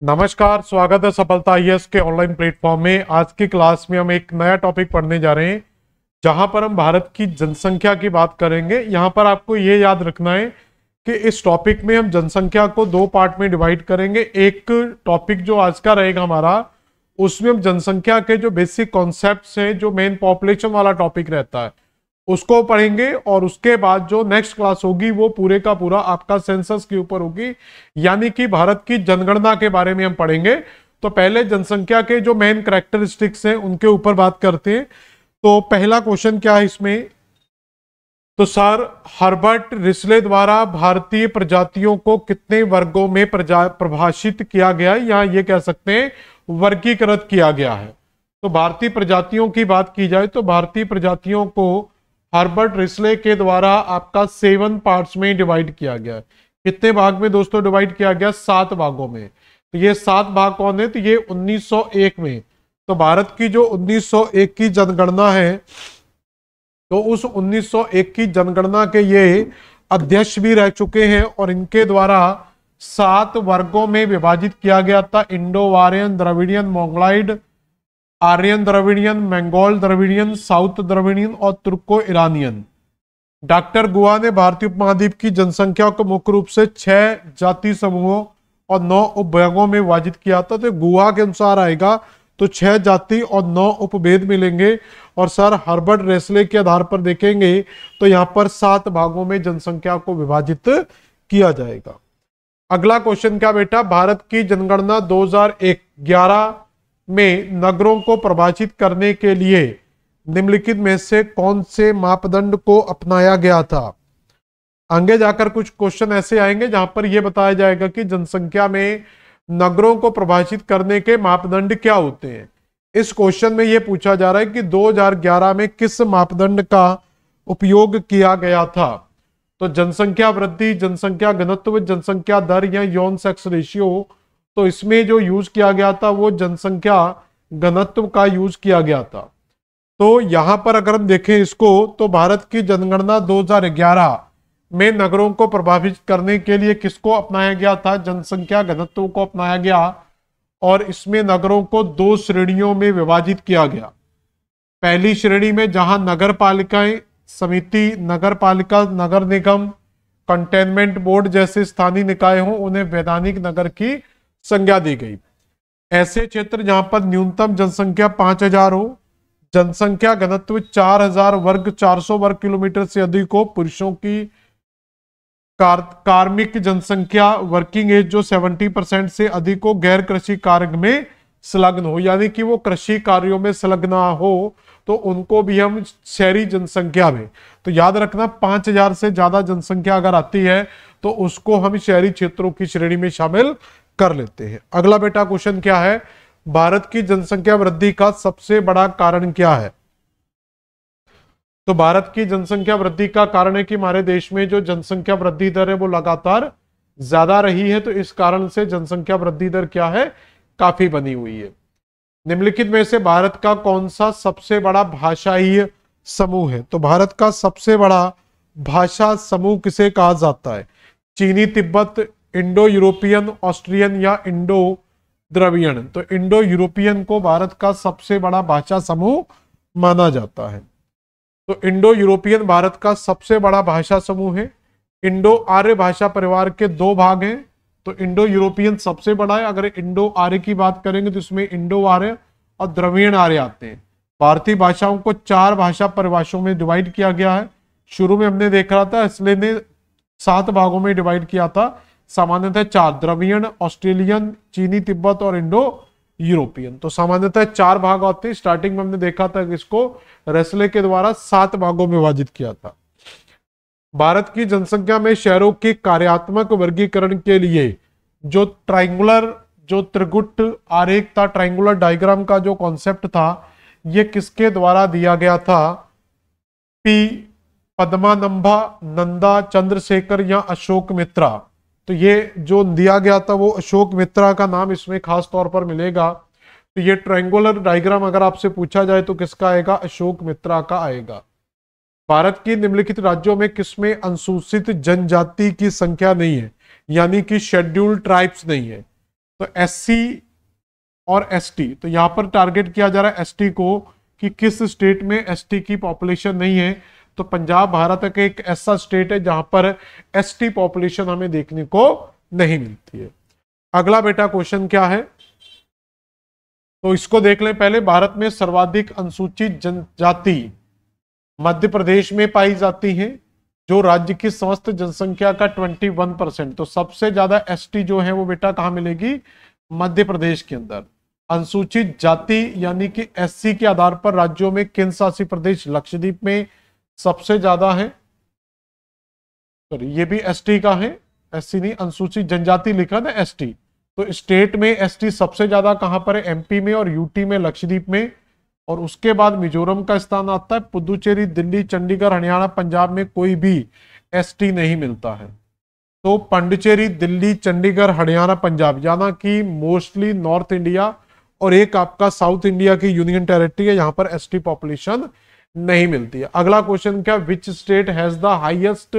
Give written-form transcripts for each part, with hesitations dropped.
नमस्कार, स्वागत है सफलता आईएएस के ऑनलाइन प्लेटफॉर्म में। आज की क्लास में हम एक नया टॉपिक पढ़ने जा रहे हैं जहां पर हम भारत की जनसंख्या की बात करेंगे। यहां पर आपको ये याद रखना है कि इस टॉपिक में हम जनसंख्या को दो पार्ट में डिवाइड करेंगे। एक टॉपिक जो आज का रहेगा हमारा, उसमें हम जनसंख्या के जो बेसिक कॉन्सेप्ट्स हैं, जो मेन पॉपुलेशन वाला टॉपिक रहता है, उसको पढ़ेंगे। और उसके बाद जो नेक्स्ट क्लास होगी वो पूरे का पूरा आपका सेंसस के ऊपर होगी, यानी कि भारत की जनगणना के बारे में हम पढ़ेंगे। तो पहले जनसंख्या के जो मेन कैरेक्टरिस्टिक्स हैं उनके ऊपर बात करते हैं। तो पहला क्वेश्चन क्या है इसमें, तो सर हर्बर्ट रिसले द्वारा भारतीय प्रजातियों को कितने वर्गों में परिभाषित किया गया है, या ये कह सकते हैं वर्गीकृत किया गया है। तो भारतीय प्रजातियों की बात की जाए तो भारतीय प्रजातियों को हर्बर्ट रिसले के द्वारा आपका 7 पार्ट्स में डिवाइड किया गया है। कितने भाग में दोस्तों डिवाइड किया गया? 7 भागों में। तो ये 7 भाग कौन है? तो ये 1901 में। तो भारत की जो 1901 की जनगणना है, तो उस 1901 की जनगणना के ये अध्यक्ष भी रह चुके हैं और इनके द्वारा 7 वर्गों में विभाजित किया गया था। Indo Aryan, Dravidian, Mongoloid, Aryan Dravidian, Mongol Dravidian, south Dravidian और तुर्को ईरानियन। डॉक्टर गुहा ने भारतीय उपमहाद्वीप की जनसंख्या को मुख्य रूप से 6 जाति समूहों और 9 उपभागों में विभाजित किया था। तो गुहा के अनुसार आएगा तो 6 जाति और 9 उपभेद मिलेंगे। और सर हर्बर्ट रेसले के आधार पर देखेंगे तो यहाँ पर 7 भागों में जनसंख्या को विभाजित किया जाएगा। अगला क्वेश्चन क्या बेटा, भारत की जनगणना 2011 में नगरों को परिभाषित करने के लिए निम्नलिखित में से कौन से मापदंड को अपनाया गया था। आगे जाकर कुछ क्वेश्चन ऐसे आएंगे जहां पर यह बताया जाएगा कि जनसंख्या में नगरों को परिभाषित करने के मापदंड क्या होते हैं। इस क्वेश्चन में यह पूछा जा रहा है कि 2011 में किस मापदंड का उपयोग किया गया था। तो जनसंख्या वृद्धि, जनसंख्या घनत्व, जनसंख्या दर या यौन सेक्स रेशियो। तो इसमें जो यूज किया गया था वो जनसंख्या घनत्व का यूज किया गया था। तो यहां पर अगर हम देखें इसको, तो भारत की जनगणना 2011 में नगरों को प्रभावित करने के लिए किसको अपनाया गया था? जनसंख्या घनत्व को अपनाया गया। और इसमें नगरों को 2 श्रेणियों में विभाजित किया गया। पहली श्रेणी में जहां नगर पालिकाएं, समिति, नगर पालिका, नगर निगम, कंटेनमेंट बोर्ड जैसे स्थानीय निकाय हों, उन्हें वैधानिक नगर की संज्ञा दी गई। ऐसे क्षेत्र जहां पर न्यूनतम जनसंख्या 5000 हो, जनसंख्या घनत्व 4000 वर्ग 400 वर्ग किलोमीटर से अधिक हो, पुरुषों की कार्मिक जनसंख्या वर्किंग एज जो 70% से अधिक हो, गैर कृषि कार्य में संलग्न हो, यानी कि वो कृषि कार्यों में संलग्न हो, तो उनको भी हम शहरी जनसंख्या में। तो याद रखना 5000 से ज्यादा जनसंख्या अगर आती है तो उसको हम शहरी क्षेत्रों की श्रेणी में शामिल कर लेते हैं। अगला बेटा क्वेश्चन क्या है, भारत की जनसंख्या वृद्धि का सबसे बड़ा कारण क्या है। तो भारत की जनसंख्या वृद्धि का कारण है कि हमारे देश में जो जनसंख्या वृद्धि दर है वो लगातार ज्यादा रही है। तो इस कारण से जनसंख्या वृद्धि दर क्या है, काफी बनी हुई है। निम्नलिखित में से भारत का कौन सा सबसे बड़ा भाषाई समूह है। तो भारत का सबसे बड़ा भाषा समूह किसे कहा जाता है? चीनी तिब्बत, इंडो यूरोपियन, ऑस्ट्रियन या इंडो द्रवियन। तो इंडो यूरोपियन को भारत का सबसे बड़ा भाषा समूह माना जाता है। तो इंडो यूरोपियन भारत का सबसे बड़ा भाषा समूह है। इंडो आर्य भाषा परिवार के 2 भाग हैं, तो इंडो यूरोपियन सबसे बड़ा है। अगर इंडो आर्य की बात करेंगे तो इसमें इंडो आर्य और द्रविड़ आर्य आते हैं। भारतीय भाषाओं को 4 भाषा परिभाषाओं में डिवाइड किया गया है। शुरू में हमने देख रहा था इसलिए ने 7 भागों में डिवाइड किया था, सामान्यतः 4, द्रविड़, ऑस्ट्रेलियन, चीनी तिब्बत और इंडो यूरोपियन। तो सामान्यतः 4 भाग आते हैं। स्टार्टिंग में हमने देखा था कि इसको रेसले के द्वारा 7 भागों में विभाजित किया था। भारत की जनसंख्या में शहरों के कार्यात्मक वर्गीकरण के लिए जो ट्राइंगुलर, जो त्रिगुट आरेख था, ट्राइंगुलर डायग्राम का जो कॉन्सेप्ट था, यह किसके द्वारा दिया गया था? पी पद्मानंभा, नंदा, चंद्रशेखर या अशोक मित्रा। तो ये जो दिया गया था वो अशोक मित्रा का नाम इसमें खास तौर पर मिलेगा। तो ये ट्रायंगुलर डायग्राम अगर आपसे पूछा जाए तो किसका आएगा? अशोक मित्रा का आएगा। भारत की निम्नलिखित राज्यों में किसमें अनुसूचित जनजाति की संख्या नहीं है, यानी कि शेड्यूल्ड ट्राइब्स नहीं है? तो एससी और एसटी, तो यहां पर टारगेट किया जा रहा है एसटी को कि किस स्टेट में एसटी की पॉपुलेशन नहीं है। तो पंजाब भारत का एक ऐसा स्टेट है जहां पर एसटी पॉपुलेशन हमें देखने को नहीं मिलती है। अगला बेटा क्वेश्चन क्या है, तो इसको देख लें पहले। भारत में सर्वाधिक अनुसूचित जनजाति मध्य प्रदेश में पाई जाती है, जो राज्य की समस्त जनसंख्या का 21%। तो सबसे ज्यादा एसटी जो है वो बेटा कहां मिलेगी, मध्य प्रदेश के अंदर। अनुसूचित जाति यानी कि एससी के आधार पर राज्यों में केंद्र शासित प्रदेश लक्षद्वीप में सबसे ज्यादा है। सॉरी, ये भी एसटी का है, एससी नहीं, अनुसूचित जनजाति लिखा ना एसटी। तो स्टेट में एसटी सबसे ज्यादा कहां पर है, एमपी में और यूटी में, लक्षद्वीप में। और उसके बाद मिजोरम का स्थान आता है। पुदुचेरी, दिल्ली, चंडीगढ़, हरियाणा, पंजाब में कोई भी एसटी नहीं मिलता है। तो पांडिचेरी, दिल्ली, चंडीगढ़, हरियाणा, पंजाब यानी कि मोस्टली नॉर्थ इंडिया और एक आपका साउथ इंडिया की यूनियन टेरिटरी है, यहां पर एसटी पॉपुलेशन नहीं मिलती है। अगला क्वेश्चन क्या, which state has the highest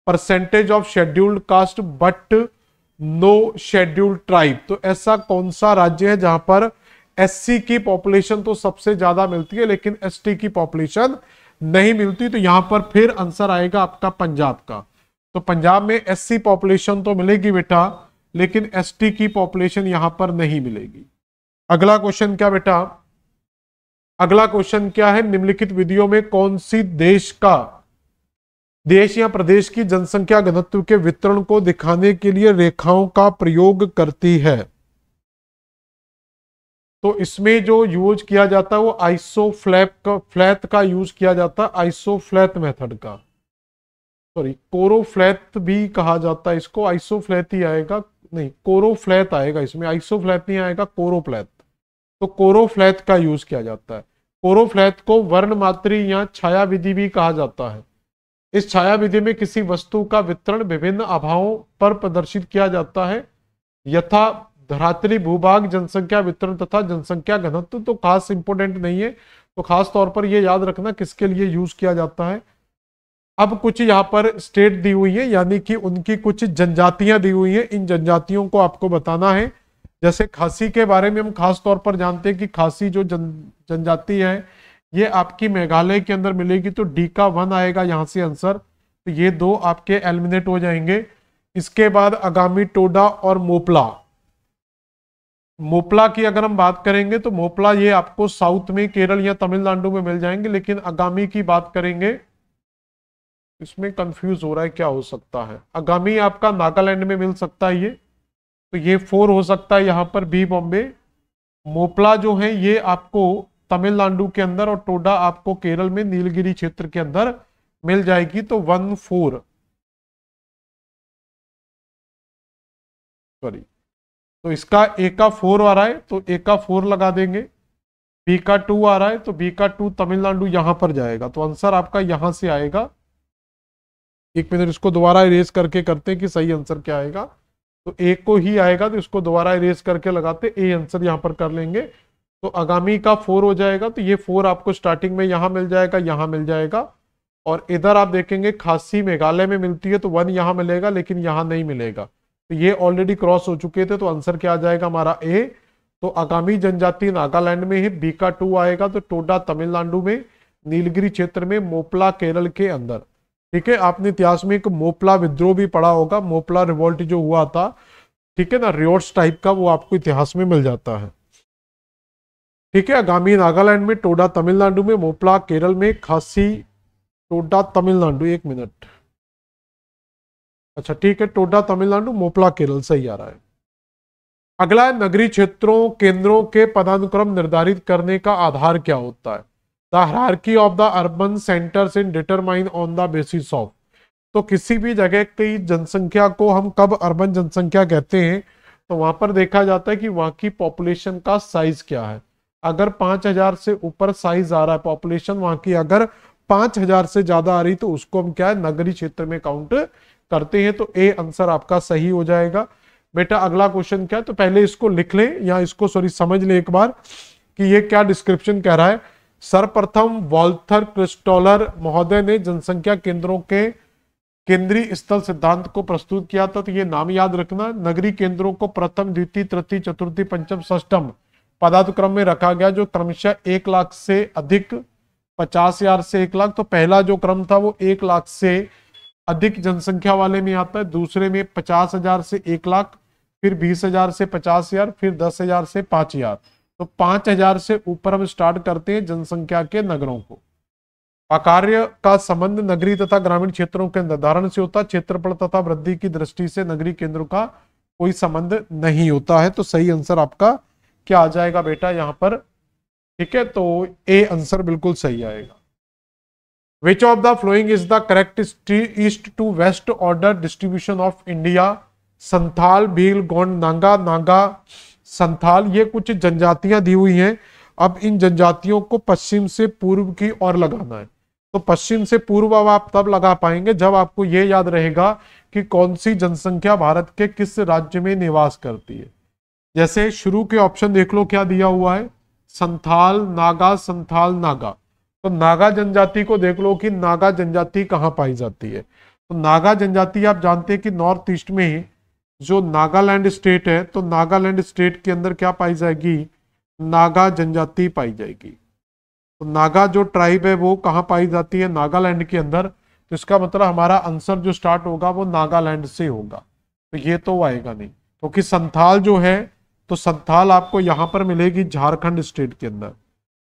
percentage of scheduled caste but no scheduled tribe. तो ऐसा कौन सा राज्य है जहां पर एससी की पॉपुलेशन तो सबसे ज्यादा मिलती है लेकिन एसटी की पॉपुलेशन नहीं मिलती। तो यहां पर फिर आंसर आएगा आपका पंजाब का। तो पंजाब में एससी पॉपुलेशन तो मिलेगी बेटा, लेकिन एसटी की पॉपुलेशन यहां पर नहीं मिलेगी। अगला क्वेश्चन क्या बेटा, अगला क्वेश्चन क्या है, निम्नलिखित विधियों में कौन सी देश या प्रदेश की जनसंख्या घनत्व के वितरण को दिखाने के लिए रेखाओं का प्रयोग करती है। तो इसमें जो यूज किया जाता है वो आइसोफ्लैट का यूज किया जाता है, आइसोफ्लैट मेथड का। सॉरी, कोरोफ्लैट भी कहा जाता है इसको, आइसोफ्लैट ही आएगा, नहीं कोरोफ्लैट आएगा इसमें, आइसोफ्लैट नहीं आएगा, कोरोफ्लैट। तो कोरोफ्लैट का यूज किया जाता है। कोरोफ्लैट को वर्णमात्री या छाया विधि भी कहा जाता है। इस छाया विधि में किसी वस्तु का वितरण विभिन्न आभाओं पर प्रदर्शित किया जाता है, यथा धरातली, भूभाग, जनसंख्या वितरण तथा जनसंख्या घनत्व। तो खास इंपोर्टेंट नहीं है, तो खास तौर पर यह याद रखना किसके लिए यूज किया जाता है। अब कुछ यहाँ पर स्टेट दी हुई है, यानी कि उनकी कुछ जनजातियां दी हुई है, इन जनजातियों को आपको बताना है। जैसे खासी के बारे में हम खास तौर पर जानते हैं कि खासी जो जनजाति है ये आपकी मेघालय के अंदर मिलेगी। तो डी का 1 आएगा यहां से आंसर। तो ये दो आपके एलिमिनेट हो जाएंगे। इसके बाद आगामी, टोडा और मोपला। मोपला की अगर हम बात करेंगे तो मोपला ये आपको साउथ में केरल या तमिलनाडु में मिल जाएंगे, लेकिन आगामी की बात करेंगे, इसमें कंफ्यूज हो रहा है क्या हो सकता है। आगामी आपका नागालैंड में मिल सकता है ये, तो ये 4 हो सकता है यहाँ पर, बी बॉम्बे। मोपला जो है ये आपको तमिलनाडु के अंदर और टोडा आपको केरल में नीलगिरी क्षेत्र के अंदर मिल जाएगी। तो 1 4, सॉरी, तो इसका ए का 4 आ रहा है तो ए का 4 लगा देंगे। बी का 2 आ रहा है तो बी का 2 तमिलनाडु यहां पर जाएगा। तो आंसर आपका यहां से आएगा। एक मिनट, इसको दोबारा इरेज करके करते हैं कि सही आंसर क्या आएगा। तो ए को ही आएगा तो इसको दोबारा इरेज करके लगाते, ए आंसर यहां पर कर लेंगे। तो आगामी का 4 हो जाएगा। तो ये 4 आपको स्टार्टिंग में यहां मिल जाएगा, यहां मिल जाएगा। और इधर आप देखेंगे खासी मेघालय में मिलती है तो 1 यहां मिलेगा, लेकिन यहां नहीं मिलेगा। तो ये ऑलरेडी क्रॉस हो चुके थे। तो आंसर क्या आ जाएगा हमारा ए। तो आगामी जनजाति नागालैंड में है, बी का 2 आएगा। तो टोडा तमिलनाडु में, नीलगिरी क्षेत्र में, मोपला केरल के अंदर। ठीक है, आपने इतिहास में एक मोपला विद्रोह भी पढ़ा होगा, मोपला रिवोल्ट जो हुआ था, ठीक है ना, रियोट्स टाइप का, वो आपको इतिहास में मिल जाता है। ठीक है, आगामी नागालैंड में, टोडा तमिलनाडु में, मोपला केरल में, खासी टोडा तमिलनाडु, एक मिनट, अच्छा ठीक है, टोडा तमिलनाडु, मोपला केरल, सही आ रहा है। अगला है, नगरीय क्षेत्रों केंद्रों के पदानुक्रम निर्धारित करने का आधार क्या होता है। The hierarchy of the urban centres in determine on the basis of. तो किसी भी जगह की जनसंख्या को हम कब अर्बन जनसंख्या कहते हैं, तो वहां पर देखा जाता है कि वहां की पॉपुलेशन का साइज क्या है। अगर 5000 से ऊपर साइज आ रहा है पॉपुलेशन वहां की, अगर 5000 से ज्यादा आ रही तो उसको हम क्या है, नगरीय क्षेत्र में काउंट करते हैं। तो ए आंसर आपका सही हो जाएगा। बेटा अगला क्वेश्चन क्या है, तो पहले इसको लिख लें या इसको समझ लें एक बार कि ये क्या डिस्क्रिप्शन कह रहा है। सर्वप्रथम वॉल्थर क्रिस्टोलर महोदय ने जनसंख्या केंद्रों के केंद्रीय स्थल सिद्धांत को प्रस्तुत किया था। तो ये नाम याद रखना। नगरीय केंद्रों को प्रथम, द्वितीय, तृतीय, चतुर्थी, पंचम, षष्ठम पदानुक्रम में रखा गया, जो क्रमशः 1 लाख से अधिक, 50,000 से 1 लाख। तो पहला जो क्रम था वो 1 लाख से अधिक जनसंख्या वाले में आता है, दूसरे में 50,000 से 1 लाख, फिर 20,000 से 50,000, फिर 10,000 से 5,000। तो 5,000 से ऊपर हम स्टार्ट करते हैं जनसंख्या के नगरों को। आकार्य का संबंध नगरीय तथा ग्रामीण क्षेत्रों के निर्धारण से होता है। क्षेत्रफल तथा वृद्धि की दृष्टि से नगरीय केंद्रों का कोई संबंध नहीं होता है। तो सही आंसर आपका क्या आ जाएगा बेटा यहाँ पर? ठीक है, तो ए आंसर बिल्कुल सही आएगा। Which of the following is the correct east to west order distribution of India? Santhal, Bhil, Gond, Naga. Naga, Santhal, ये कुछ जनजातियां दी हुई हैं। अब इन जनजातियों को पश्चिम से पूर्व की ओर लगाना है। तो पश्चिम से पूर्व अब आप तब लगा पाएंगे जब आपको यह याद रहेगा कि कौन सी जनसंख्या भारत के किस राज्य में निवास करती है। जैसे शुरू के ऑप्शन देख लो, क्या दिया हुआ है? संथाल, नागा, संथाल, नागा। तो नागा जनजाति को देख लो कि नागा जनजाति कहां पाई जाती है। तो नागा जनजाति आप जानते हैं कि नॉर्थ ईस्ट में जो नागालैंड स्टेट है, तो नागालैंड स्टेट के अंदर क्या पाई जाएगी? नागा जनजाति पाई जाएगी। तो नागा जो ट्राइब है वो कहां पाई जाती है? नागालैंड के अंदर। तो इसका मतलब हमारा आंसर जो स्टार्ट होगा वो नागालैंड से होगा। तो ये तो आएगा नहीं, क्योंकि संथाल जो है, तो संथाल आपको यहां पर मिलेगी झारखंड स्टेट के अंदर।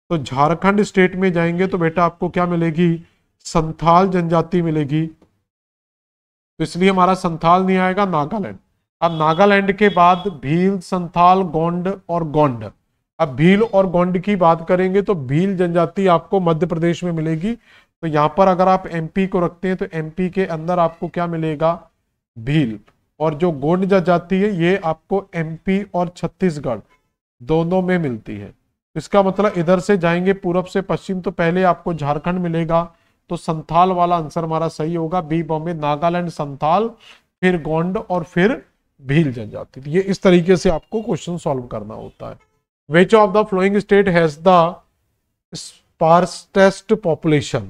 तो झारखंड स्टेट में जाएंगे तो बेटा आपको क्या मिलेगी? संथाल जनजाति मिलेगी। तो इसलिए हमारा संथाल नहीं आएगा, नागालैंड। अब नागालैंड के बाद भील, संथाल, गोंड और गोंड। अब भील और गोंड की बात करेंगे तो भील जनजाति आपको मध्य प्रदेश में मिलेगी। तो यहां पर अगर आप एमपी को रखते हैं तो एमपी के अंदर आपको क्या मिलेगा? भील। और जो गोंड जनजाति है ये आपको एमपी और छत्तीसगढ़ दोनों में मिलती है। इसका मतलब इधर से जाएंगे पूर्व से पश्चिम तो पहले आपको झारखंड मिलेगा। तो संथाल वाला आंसर हमारा सही होगा, बी बॉम्बे। नागालैंड, संथाल, फिर गोंड और फिर भील जनजाति। ये इस तरीके से आपको क्वेश्चन सॉल्व करना होता है। Which of the following state has the sparsetest population?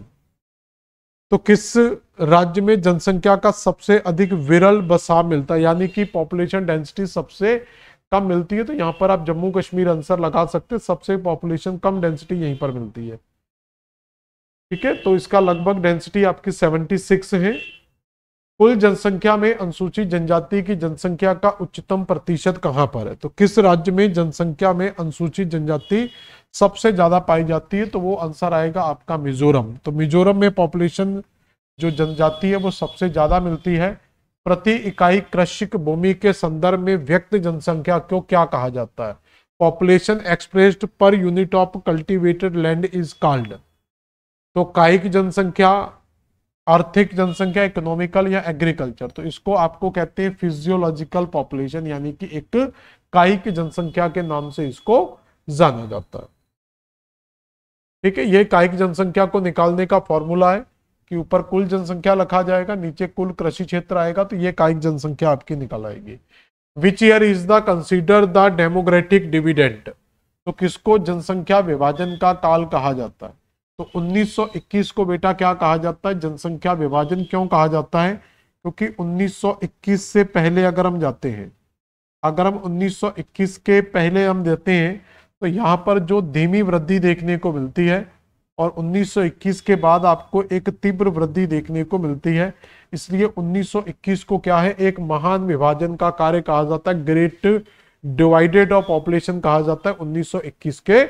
तो किस राज्य में जनसंख्या का सबसे अधिक विरल बसाव मिलता है, यानी कि पॉपुलेशन डेंसिटी सबसे कम मिलती है? तो यहां पर आप जम्मू कश्मीर आंसर लगा सकते हैं, सबसे पॉपुलेशन कम डेंसिटी यहीं पर मिलती है। ठीक है, तो इसका लगभग डेंसिटी आपकी 76 है। कुल जनसंख्या में अनुसूचित जनजाति की जनसंख्या का उच्चतम प्रतिशत कहां पर है? तो किस राज्य में जनसंख्या में अनुसूचित जनजाति सबसे ज्यादा पाई जाती है? तो वो आंसर आएगा आपका मिजोरम। तो मिजोरम में पॉपुलेशन जो जनजाति है वो सबसे ज्यादा मिलती है। प्रति इकाई कृषिक भूमि के संदर्भ में व्यक्त जनसंख्या को क्या कहा जाता है? Population expressed per unit of cultivated land is called. तो कायिक जनसंख्या, आर्थिक जनसंख्या, इकोनॉमिकल या एग्रीकल्चर। तो इसको आपको कहते हैं फिजियोलॉजिकल पॉपुलेशन, यानी कि एक कायिक जनसंख्या के नाम से इसको जाना जाता है। ठीक है, ये कायिक जनसंख्या को निकालने का फॉर्मूला है कि ऊपर कुल जनसंख्या लिखा जाएगा, नीचे कुल कृषि क्षेत्र आएगा, तो ये कायिक जनसंख्या आपकी निकल आएगी। Which year is the consider the demographic dividend? तो किसको जनसंख्या विभाजन का काल कहा जाता है? तो 1921 को बेटा क्या कहा जाता है? जनसंख्या विभाजन। क्यों कहा जाता है? क्योंकि 1921 से पहले अगर हम जाते हैं, अगर हम 1921 के पहले हम देते हैं तो यहां पर जो धीमी वृद्धि देखने को मिलती है, और 1921 के बाद आपको एक तीव्र वृद्धि देखने को मिलती है। इसलिए 1921 को क्या है? एक महान विभाजन का कार्य कहा जाता है, ग्रेट डिवाइडेड ऑफ पॉपुलेशन कहा जाता है 1921 के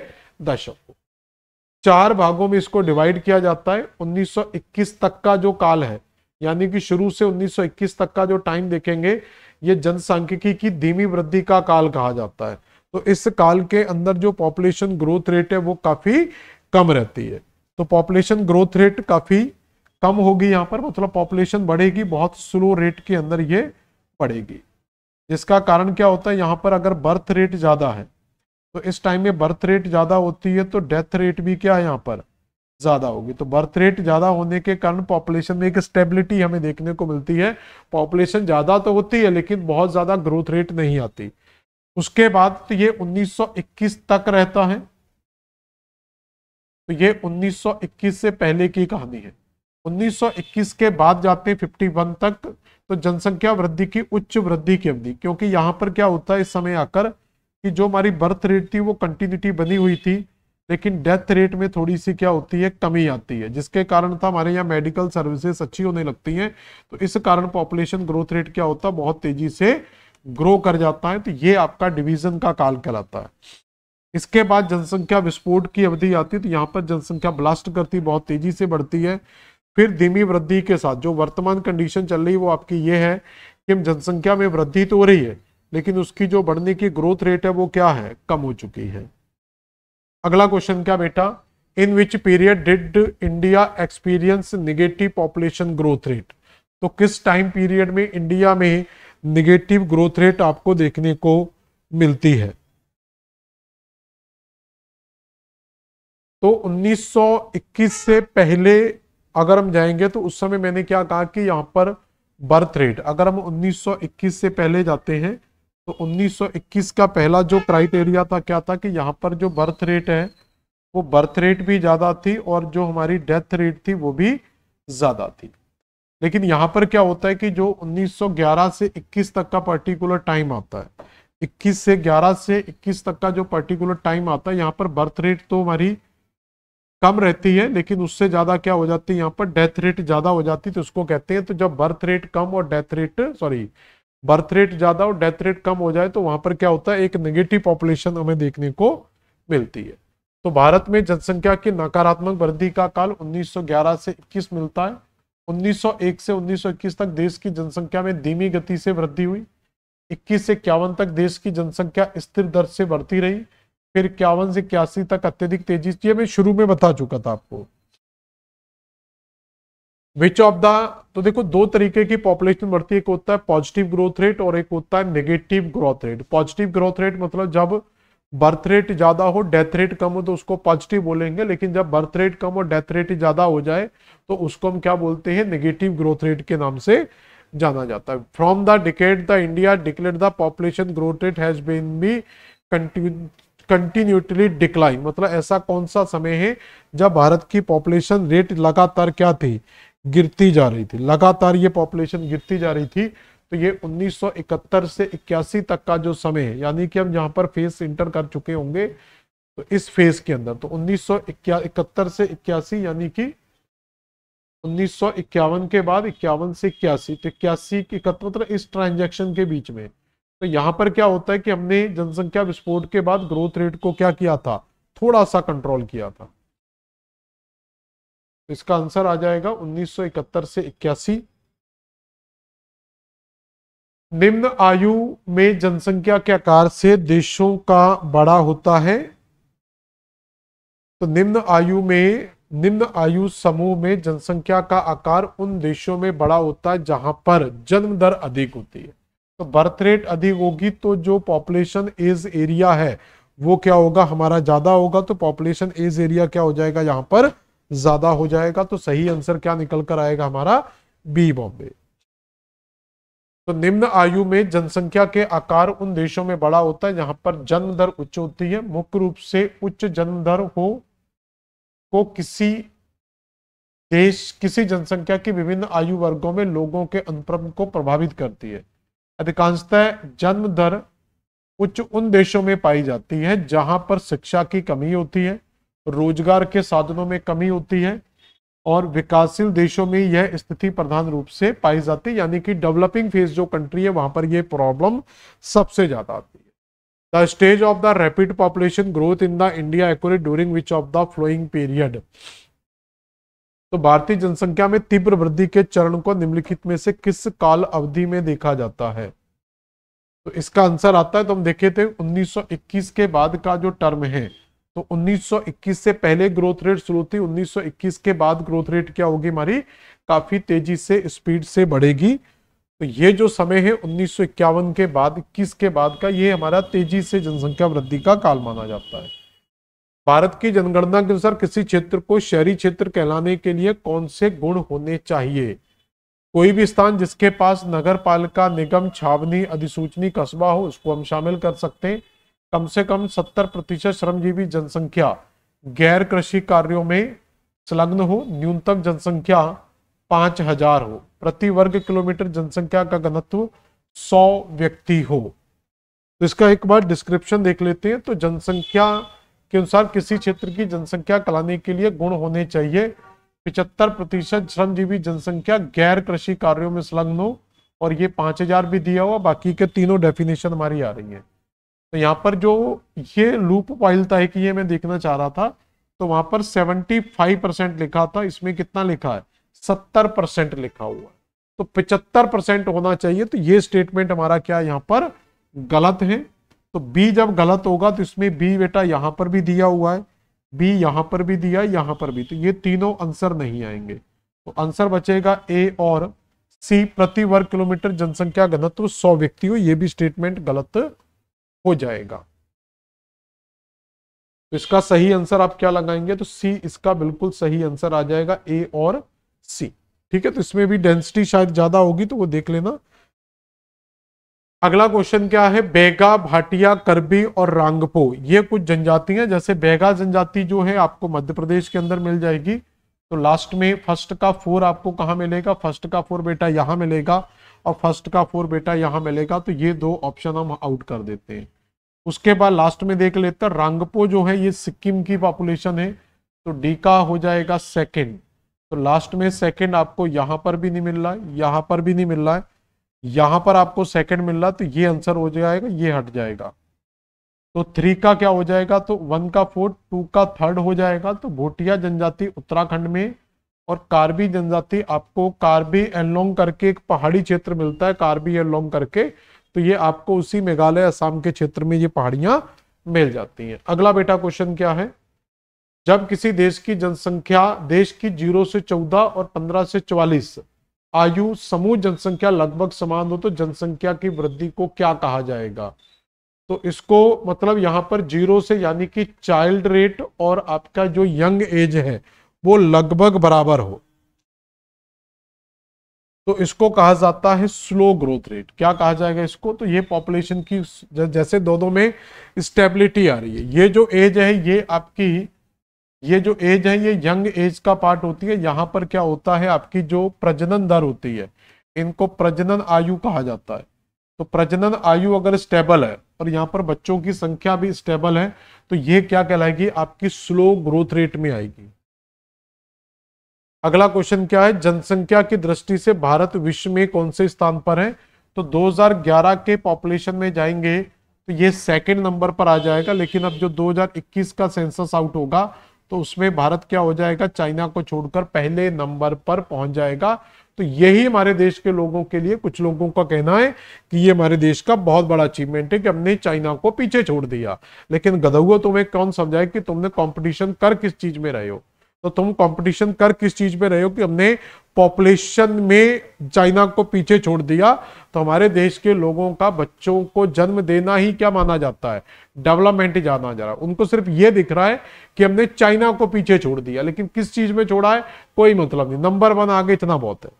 दशक को। 4 भागों में इसको डिवाइड किया जाता है। 1921 तक का जो काल है, यानी कि शुरू से 1921 तक का जो टाइम देखेंगे, ये जनसांख्यिकी की धीमी वृद्धि का काल कहा जाता है। तो इस काल के अंदर जो पॉपुलेशन ग्रोथ रेट है वो काफी कम रहती है। तो पॉपुलेशन ग्रोथ रेट काफी कम होगी यहाँ पर, मतलब पॉपुलेशन बढ़ेगी बहुत स्लो रेट के अंदर ये बढ़ेगी। जिसका कारण क्या होता है? यहाँ पर अगर बर्थ रेट ज्यादा है तो इस टाइम में बर्थ रेट ज्यादा होती है, तो डेथ रेट भी क्या है यहाँ पर? ज्यादा होगी। तो बर्थ रेट ज्यादा होने के कारण पॉपुलेशन में एक स्टेबिलिटी हमें देखने को मिलती है। पॉपुलेशन ज्यादा तो होती है लेकिन बहुत ज्यादा ग्रोथ रेट नहीं आती। उसके बाद तो ये 1921 तक रहता है। तो ये 1921 से पहले की कहानी है। 1921 के बाद जाते हैं 51 तक, तो जनसंख्या वृद्धि की उच्च वृद्धि की अवधि, क्योंकि यहां पर क्या होता है इस समय आकर कि जो हमारी बर्थ रेट थी वो कंटिन्यूटी बनी हुई थी, लेकिन डेथ रेट में थोड़ी सी क्या होती है, कमी आती है, जिसके कारण था हमारे यहाँ मेडिकल सर्विसेज अच्छी होने लगती हैं, तो इस कारण पॉपुलेशन ग्रोथ रेट क्या होता है, बहुत तेजी से ग्रो कर जाता है। तो ये आपका डिवीजन का काल कहलाता है। इसके बाद जनसंख्या विस्फोट की अवधि आती है, तो यहाँ पर जनसंख्या ब्लास्ट करती, बहुत तेजी से बढ़ती है। फिर धीमी वृद्धि के साथ जो वर्तमान कंडीशन चल रही है वो आपकी ये है कि जनसंख्या में वृद्धि तो हो रही है, लेकिन उसकी जो बढ़ने की ग्रोथ रेट है वो क्या है, कम हो चुकी है। अगला क्वेश्चन क्या बेटा, in which period did India experience negative population growth rate, तो किस टाइम पीरियड में इंडिया में निगेटिव ग्रोथ रेट आपको देखने को मिलती है। तो 1921 से पहले अगर हम जाएंगे तो उस समय मैंने क्या कहा कि यहां पर बर्थ रेट, अगर हम 1921 से पहले जाते हैं तो 1921 का पहला जो क्राइटेरिया था क्या था कि यहाँ पर जो बर्थ रेट है वो बर्थ रेट भी ज्यादा थी और जो हमारी डेथ रेट थी वो भी ज्यादा थी। लेकिन यहाँ पर क्या होता है कि जो 1911 से 21 तक का पर्टिकुलर टाइम आता है, 21 से 11 से 21 तक का जो पर्टिकुलर टाइम आता है, यहाँ पर बर्थ रेट तो हमारी कम रहती है, लेकिन उससे ज्यादा क्या हो जाती है, यहाँ पर डेथ रेट ज्यादा हो जाती है। तो उसको कहते हैं, तो जब बर्थ रेट कम और डेथ रेट बर्थ रेट ज्यादा और डेथ रेट कम हो जाए तो वहां पर क्या होता है, एक नेगेटिव पॉपुलेशन हमें देखने को मिलती है। तो भारत में जनसंख्या की नकारात्मक वृद्धि का काल 1911 से 21 मिलता है। 1901 से 1921 तक देश की जनसंख्या में धीमी गति से वृद्धि हुई। 21 से 51 तक देश की जनसंख्या स्थिर दर से बढ़ती रही। फिर 51 से 81 तक अत्यधिक तेजी से, मैं शुरू में बता चुका था आपको। विच ऑफ द, तो देखो दो तरीके की पॉपुलेशन बढ़ती है, एक होता है पॉजिटिव ग्रोथ रेट और एक होता है negative growth rate. Positive growth rate मतलब जब बर्थ रेट ज्यादा हो डेथ रेट कम हो तो उसको पॉजिटिव बोलेंगे, लेकिन जब बर्थ रेट कम और डेथ रेट ज्यादा हो जाए तो उसको हम क्या बोलते हैं, नेगेटिव ग्रोथ रेट के नाम से जाना जाता है। From the decade the India declare the population growth rate has been be continuously decline, मतलब ऐसा कौन सा समय है जब भारत की पॉपुलेशन रेट लगातार क्या थी, गिरती जा रही थी, लगातार ये पॉपुलेशन गिरती जा रही थी। तो ये 1971 से 81 तक का जो समय है, यानी कि हम जहां पर फेज इंटर कर चुके होंगे, तो इस फेज के अंदर तो 1971 से 81 यानी कि 1951 के बाद 51 से 81, तो 81 की 71 मतलब इस ट्रांजैक्शन के बीच में। तो यहां पर क्या होता है कि हमने जनसंख्या विस्फोट के बाद ग्रोथ रेट को क्या किया था, थोड़ा सा कंट्रोल किया था। तो इसका आंसर आ जाएगा 1971 से 81। निम्न आयु में जनसंख्या के आकार से देशों का बड़ा होता है। तो निम्न आयु समूह में जनसंख्या का आकार उन देशों में बड़ा होता है जहां पर जन्म दर अधिक होती है। तो बर्थ रेट अधिक होगी तो जो पॉपुलेशन एज एरिया है वो क्या होगा, हमारा ज्यादा होगा। तो पॉपुलेशन एज एरिया क्या हो जाएगा, यहां पर ज्यादा हो जाएगा। तो सही आंसर क्या निकल कर आएगा हमारा, बी बॉम्बे। तो निम्न आयु में जनसंख्या के आकार उन देशों में बड़ा होता है जहां पर जन्म दर उच्च होती है। मुख्य रूप से उच्च जन्म दर को किसी जनसंख्या की विभिन्न आयु वर्गों में लोगों के अनुक्रम को प्रभावित करती है। अधिकांशतः जन्म दर उच्च उन देशों में पाई जाती है जहां पर शिक्षा की कमी होती है, रोजगार के साधनों में कमी होती है, और विकासशील देशों में यह स्थिति प्रधान रूप से पाई जाती है। यानी कि डेवलपिंग फेज जो कंट्री है वहां पर यह प्रॉब्लम सबसे ज्यादा आती है। The stage of the rapid population growth in the India accurate during which of the flowing period. तो भारतीय जनसंख्या में तीव्र वृद्धि के चरण को निम्नलिखित में से किस काल अवधि में देखा जाता है। तो इसका आंसर आता है, तो हम देखे थे 1921 के बाद का जो टर्म है, तो 1921 से पहले ग्रोथ रेट शुरू थी, 1921 के बाद ग्रोथ रेट क्या होगी हमारी, काफी तेजी से स्पीड से बढ़ेगी। तो ये जो समय है 1951 के बाद 21 के बाद का, ये हमारा तेजी से जनसंख्या वृद्धि का काल माना जाता है। भारत की जनगणना के अनुसार किसी क्षेत्र को शहरी क्षेत्र कहलाने के लिए कौन से गुण होने चाहिए। कोई भी स्थान जिसके पास नगर पालिका, निगम, छावनी, अधिसूचनी कस्बा हो, उसको हम शामिल कर सकते हैं। कम से कम 70% श्रमजीवी जनसंख्या गैर कृषि कार्यों में संलग्न हो। न्यूनतम जनसंख्या 5000 हो, प्रति वर्ग किलोमीटर जनसंख्या का घनत्व 100 व्यक्ति हो। तो इसका एक बार डिस्क्रिप्शन देख लेते हैं। तो जनसंख्या के अनुसार किसी क्षेत्र की जनसंख्या कहलाने के लिए गुण होने चाहिए 75% श्रमजीवी जनसंख्या गैर कृषि कार्यों में संलग्न हो, और ये 5000 भी दिया हुआ, बाकी के तीनों डेफिनेशन हमारी आ रही है। तो यहाँ पर जो ये लूप पॉइंट था कि ये मैं देखना चाह रहा था, तो वहां पर 75% लिखा था, इसमें कितना लिखा है 70% लिखा हुआ है, तो 75% होना चाहिए। तो ये स्टेटमेंट हमारा क्या यहाँ पर गलत है। तो बी जब गलत होगा तो इसमें बी बेटा यहां पर भी दिया हुआ है, बी यहां पर भी दिया है, यहां पर भी, तो ये तीनों आंसर नहीं आएंगे। तो आंसर बचेगा ए और सी, प्रति वर्ग किलोमीटर जनसंख्या घनत्व 100 व्यक्ति हो, ये भी स्टेटमेंट गलत हो जाएगा। तो इसका सही आंसर आप क्या लगाएंगे, तो सी इसका बिल्कुल सही आंसर आ जाएगा, ए और सी। ठीक है, तो इसमें भी डेंसिटी शायद ज्यादा होगी, तो वो देख लेना। अगला क्वेश्चन क्या है, बैगा, भाटिया, करबी और रांगपो ये कुछ जनजातियां, जैसे बैगा जनजाति जो है आपको मध्य प्रदेश के अंदर मिल जाएगी। तो लास्ट में फर्स्ट का 4 आपको कहां मिलेगा, फर्स्ट का 4 बेटा यहां मिलेगा, और फर्स्ट का 4 बेटा यहां मिलेगा। तो ये दो ऑप्शन हम आउट कर देते हैं। उसके बाद लास्ट में देख लेते हैं, रांगपो जो है ये सिक्किम की पॉपुलेशन है, तो डी का हो जाएगा सेकेंड। तो लास्ट में सेकेंड आपको यहां पर भी नहीं मिल रहा है, यहां पर भी नहीं मिल रहा है, यहां पर आपको सेकंड मिल रहा, तो ये आंसर हो जाएगा, ये हट जाएगा। तो 3 का क्या हो जाएगा, तो 1 का 4, 2 का 3 हो जाएगा। तो भोटिया जनजाति उत्तराखंड में, और कार्बी जनजाति आपको कार्बी एलोंग करके एक पहाड़ी क्षेत्र मिलता है, कार्बी एलोंग करके, तो ये आपको उसी मेघालय असम के क्षेत्र में ये पहाड़ियां मिल जाती हैं। अगला बेटा क्वेश्चन क्या है, जब किसी देश की जनसंख्या देश की 0 से 14 और 15 से 44 आयु समूह जनसंख्या लगभग समान हो तो जनसंख्या की वृद्धि को क्या कहा जाएगा। तो इसको मतलब यहां पर 0 से यानी कि चाइल्ड रेट और आपका जो यंग एज है वो लगभग बराबर हो, तो इसको कहा जाता है स्लो ग्रोथ रेट। क्या कहा जाएगा इसको, तो ये पॉपुलेशन की जैसे दोनों में स्टेबिलिटी आ रही है। ये जो एज है ये आपकी, ये जो एज है ये यंग एज का पार्ट होती है। यहां पर क्या होता है, आपकी जो प्रजनन दर होती है इनको प्रजनन आयु कहा जाता है। तो प्रजनन आयु अगर स्टेबल है और यहाँ पर बच्चों की संख्या भी स्टेबल है, तो ये क्या कहलाएगी, आपकी स्लो ग्रोथ रेट में आएगी। अगला क्वेश्चन क्या है, जनसंख्या की दृष्टि से भारत विश्व में कौन से स्थान पर है। तो 2011 के पॉपुलेशन में जाएंगे तो ये सेकंड नंबर पर आ जाएगा, लेकिन अब जो 2021 का सेंसस आउट होगा तो उसमें भारत क्या हो जाएगा, चाइना को छोड़कर पहले नंबर पर पहुंच जाएगा। तो यही हमारे देश के लोगों के लिए, कुछ लोगों का कहना है कि ये हमारे देश का बहुत बड़ा अचीवमेंट है कि हमने चाइना को पीछे छोड़ दिया। लेकिन गधुओं, तुम्हें कौन समझाए कि तुमने कंपटीशन कर किस चीज में रहे हो। तो तुम कंपटीशन कर किस चीज में रहे हो कि हमने पॉपुलेशन में चाइना को पीछे छोड़ दिया। तो हमारे देश के लोगों का बच्चों को जन्म देना ही क्या माना जाता है, डेवलपमेंट ही जाना जा रहा है। उनको सिर्फ ये दिख रहा है कि हमने चाइना को पीछे छोड़ दिया, लेकिन किस चीज में छोड़ा है कोई मतलब नहीं। नंबर 1 आगे इतना बहुत है।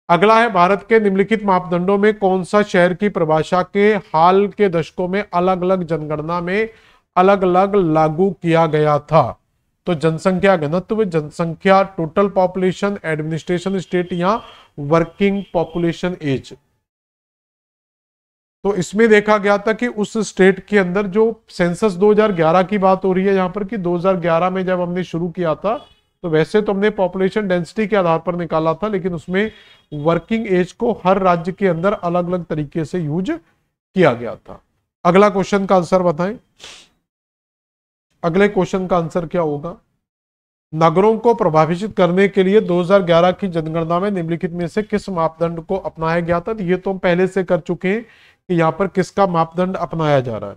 अगला है, भारत के निम्नलिखित मापदंडों में कौन सा शहर की परिभाषा के हाल के दशकों में अलग अलग जनगणना में अलग अलग लागू किया गया था। तो जनसंख्या घनत्व, जनसंख्या टोटल पॉपुलेशन, एडमिनिस्ट्रेशन स्टेट या वर्किंग पॉपुलेशन एज। तो इसमें देखा गया था कि उस स्टेट के अंदर जो सेंसस 2011 की बात हो रही है यहाँ पर, कि 2011 में जब हमने शुरू किया था तो वैसे तो हमने पॉपुलेशन डेंसिटी के आधार पर निकाला था, लेकिन उसमें वर्किंग एज को हर राज्य के अंदर अलग अलग तरीके से यूज किया गया था। अगला क्वेश्चन का आंसर बताएं। अगले क्वेश्चन का आंसर क्या होगा, नगरों को प्रभावित करने के लिए 2011 की जनगणना में निम्नलिखित में से किस मापदंड को अपनाया गया था। तो ये तो हम पहले से कर चुके हैं कि यहां पर किसका मापदंड अपनाया जा रहा है।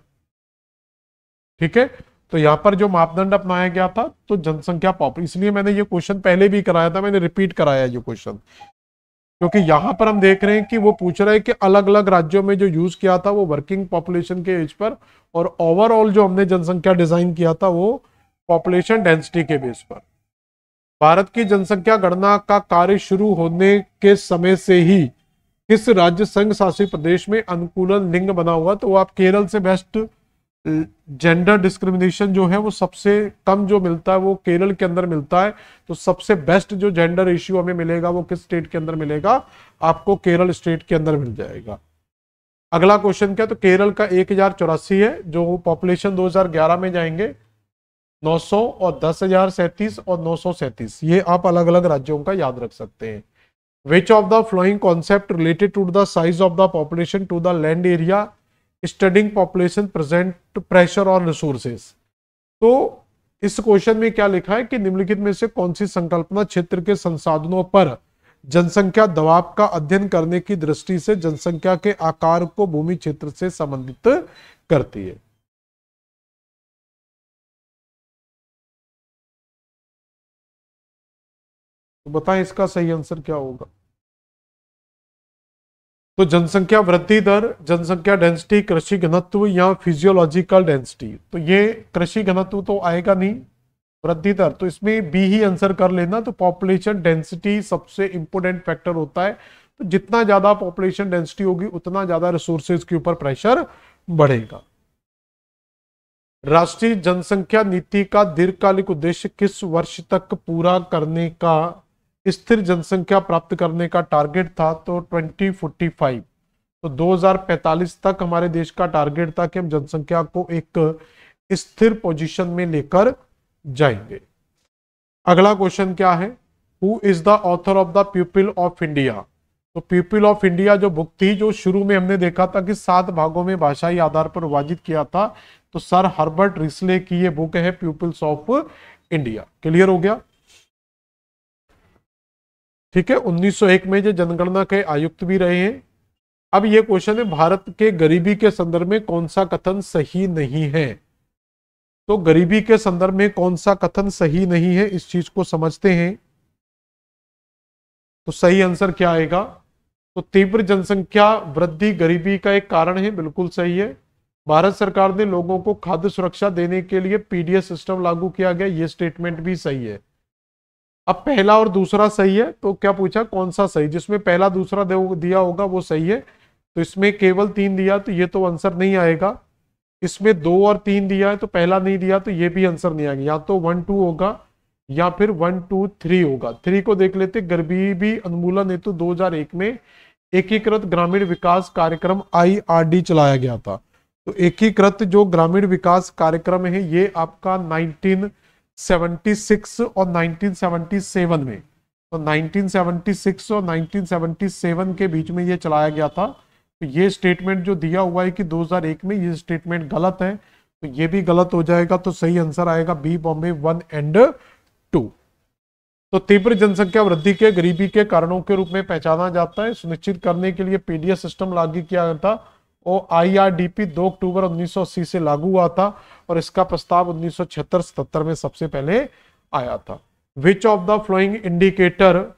ठीक है, तो यहां पर जो मापदंड अपनाया गया था तो जनसंख्या पॉपुलेशन, इसलिए मैंने ये क्वेश्चन पहले भी कराया था, मैंने रिपीट कराया ये क्वेश्चन, क्योंकि यहां पर हम देख रहे हैं कि वो पूछ रहे हैं कि अलग अलग राज्यों में जो यूज किया था वो वर्किंग पॉपुलेशन के एज पर, और ओवरऑल जो हमने जनसंख्या डिजाइन किया था वो पॉपुलेशन डेंसिटी के बेस पर। भारत की जनसंख्या गणना का कार्य शुरू होने के समय से ही किस राज्य संघ शासित प्रदेश में अनुकूलन लिंग बना हुआ, तो वो आप केरल से बेस्ट जेंडर डिस्क्रिमिनेशन जो है वो सबसे कम जो मिलता है वो केरल के अंदर मिलता है। तो सबसे बेस्ट जो जेंडर रेशियो हमें मिलेगा वो किस स्टेट के अंदर मिलेगा? आपको केरल स्टेट के अंदर मिल जाएगा। अगला क्वेश्चन क्या? तो केरल का 1084 है, जो पॉपुलेशन 2011 में जाएंगे 900 और 10,037 और 937, ये आप अलग अलग राज्यों का याद रख सकते हैं। Which of the following concept related to the size of the population to the land area studying population present pressure और रिसोर्सेस? तो इस क्वेश्चन में क्या लिखा है कि निम्नलिखित में से कौन सी संकल्पना क्षेत्र के संसाधनों पर जनसंख्या दबाव का अध्ययन करने की दृष्टि से जनसंख्या के आकार को भूमि क्षेत्र से संबंधित करती है? तो बताएं इसका सही आंसर क्या होगा? तो जनसंख्या वृद्धि दर, जनसंख्या डेंसिटी, कृषि घनत्व या फिजियोलॉजिकल डेंसिटी? तो ये कृषि घनत्व तो आएगा नहीं, वृद्धि दर तो इसमें बी ही आंसर कर लेना। तो पॉपुलेशन डेंसिटी सबसे इंपोर्टेंट फैक्टर होता है। तो जितना ज्यादा पॉपुलेशन डेंसिटी होगी उतना ज्यादा रिसोर्सेज के ऊपर प्रेशर बढ़ेगा। राष्ट्रीय जनसंख्या नीति का दीर्घकालिक उद्देश्य किस वर्ष तक पूरा करने का स्थिर जनसंख्या प्राप्त करने का टारगेट था? तो 2045। तो 2045 तक हमारे देश का टारगेट था कि हम जनसंख्या को एक स्थिर पोजीशन में लेकर जाएंगे। अगला क्वेश्चन क्या है? Who is the author of the people of India? तो पीपल ऑफ इंडिया जो बुक थी, जो शुरू में हमने देखा था कि 7 भागों में भाषाई आधार पर विभाजित किया था, तो सर हर्बर्ट रिस्ले की ये बुक है पीपल्स ऑफ इंडिया। क्लियर हो गया? ठीक है। 1901 में जो जनगणना के आयुक्त भी रहे हैं। अब ये क्वेश्चन है, भारत के गरीबी के संदर्भ में कौन सा कथन सही नहीं है? तो गरीबी के संदर्भ में कौन सा कथन सही नहीं है, इस चीज को समझते हैं। तो सही आंसर क्या आएगा? तो तीव्र जनसंख्या वृद्धि गरीबी का एक कारण है, बिल्कुल सही है। भारत सरकार ने लोगों को खाद्य सुरक्षा देने के लिए पीडीएस सिस्टम लागू किया गया, ये स्टेटमेंट भी सही है। अब पहला और दूसरा सही है, तो क्या पूछा कौन सा सही? जिसमें पहला दूसरा दिया होगा वो सही है। तो इसमें केवल 3 दिया, तो ये तो आंसर नहीं आएगा। इसमें 2 और 3 दिया है, तो पहला नहीं दिया, तो ये भी आंसर नहीं आएगा। या तो 1 2 होगा या फिर 1 2 3 होगा। 3 को देख लेते, गरीबी उन्मूलन हेतु 2001 में एकीकृत ग्रामीण विकास कार्यक्रम IRD चलाया गया था। तो एकीकृत जो ग्रामीण विकास कार्यक्रम है ये आपका 1976 और 1977 में, तो 1976 और 1977 के बीच में ये चलाया गया था। तो ये स्टेटमेंट जो दिया हुआ है कि 2001 में, ये स्टेटमेंट गलत है, तो ये भी गलत हो जाएगा। तो सही आंसर आएगा बी, बॉम्बे 1 एंड 2। तो तीव्र जनसंख्या वृद्धि के गरीबी के कारणों के रूप में पहचाना जाता है। सुनिश्चित करने के लिए पीडीएस सिस्टम लागू किया गया था और IRDP 2 अक्टूबर 1980 से लागू हुआ था और इसका प्रस्ताव 1976-77 में सबसे पहले आया था। Which of the following indicator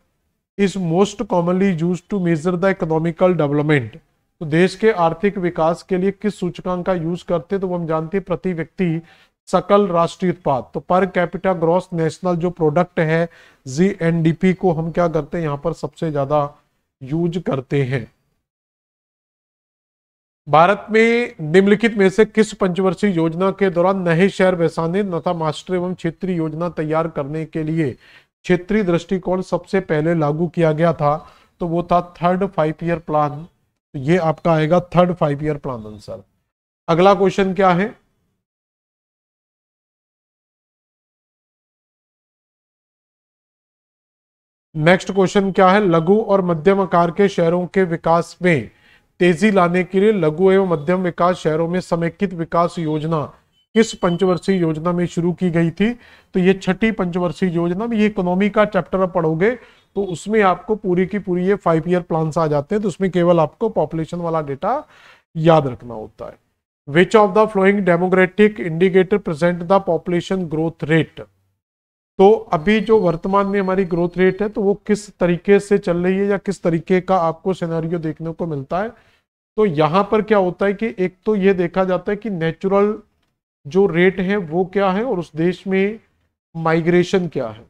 is most commonly used to measure the economical development? तो देश के आर्थिक विकास के लिए किस सूचकांक का यूज करते हैं? तो वो हम जानते हैं प्रति व्यक्ति सकल राष्ट्रीय उत्पाद। तो पर कैपिटा ग्रॉस नेशनल जो प्रोडक्ट है GNDP को हम क्या करते हैं यहाँ पर सबसे ज्यादा यूज करते हैं। भारत में निम्नलिखित में से किस पंचवर्षीय योजना के दौरान नए शहर बसाने तथा मास्टर एवं क्षेत्रीय योजना तैयार करने के लिए क्षेत्रीय दृष्टिकोण सबसे पहले लागू किया गया था? तो वो था 3rd 5 ईयर प्लान। तो ये आपका आएगा 3rd 5 ईयर प्लान आंसर। अगला क्वेश्चन क्या है? नेक्स्ट क्वेश्चन क्या है? लघु और मध्यम आकार के शहरों के विकास में तेजी लाने के लिए लघु एवं मध्यम विकास शहरों में समेकित विकास योजना किस पंचवर्षीय योजना में शुरू की गई थी? तो ये 6ठी पंचवर्षीय योजना में, ये इकोनॉमी का चैप्टर आप पढ़ोगे तो उसमें आपको पूरी की पूरी ये 5 ईयर प्लान आ जाते हैं। तो उसमें केवल आपको पॉपुलेशन वाला डेटा याद रखना होता है। Which of the flowing demographic indicator present the population growth rate? तो अभी जो वर्तमान में हमारी ग्रोथ रेट है तो वो किस तरीके से चल रही है या किस तरीके का आपको सिनेरियो देखने को मिलता है? तो यहां पर क्या होता है कि एक तो ये देखा जाता है कि नेचुरल जो रेट है वो क्या है और उस देश में माइग्रेशन क्या है।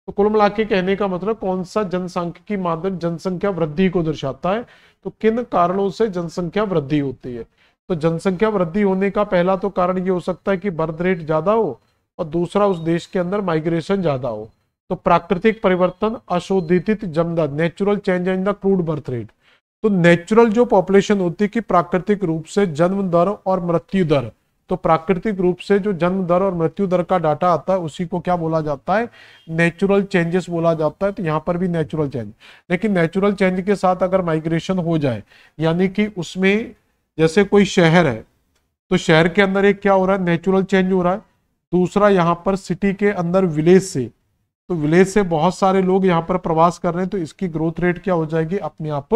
तो कुल मिला के कहने का मतलब कौन सा जनसांख्यिकी मानदंड जनसंख्या वृद्धि को दर्शाता है, तो किन कारणों से जनसंख्या वृद्धि होती है। तो जनसंख्या वृद्धि होने का पहला तो कारण ये हो सकता है कि बर्थ रेट ज्यादा हो, और दूसरा उस देश के अंदर माइग्रेशन ज्यादा हो। तो प्राकृतिक परिवर्तन, अशोधित जन्मदर, natural change in the crude birth rate. तो नेचुरल जो पॉपुलेशन होती है कि प्राकृतिक रूप से जन्म दर और मृत्यु दर, तो प्राकृतिक रूप से जो जन्म दर और मृत्यु दर का डाटा आता है उसी को क्या बोला जाता है, नेचुरल चेंजेस बोला जाता है। तो यहाँ पर भी नेचुरल चेंज, लेकिन नेचुरल चेंज के साथ अगर माइग्रेशन हो जाए, यानी कि उसमें जैसे कोई शहर है तो शहर के अंदर एक क्या हो रहा है, नेचुरल चेंज हो रहा है। दूसरा यहाँ पर सिटी के अंदर विलेज से, तो विलेज से बहुत सारे लोग यहाँ पर प्रवास कर रहे हैं, तो इसकी ग्रोथ रेट क्या हो जाएगी, अपने आप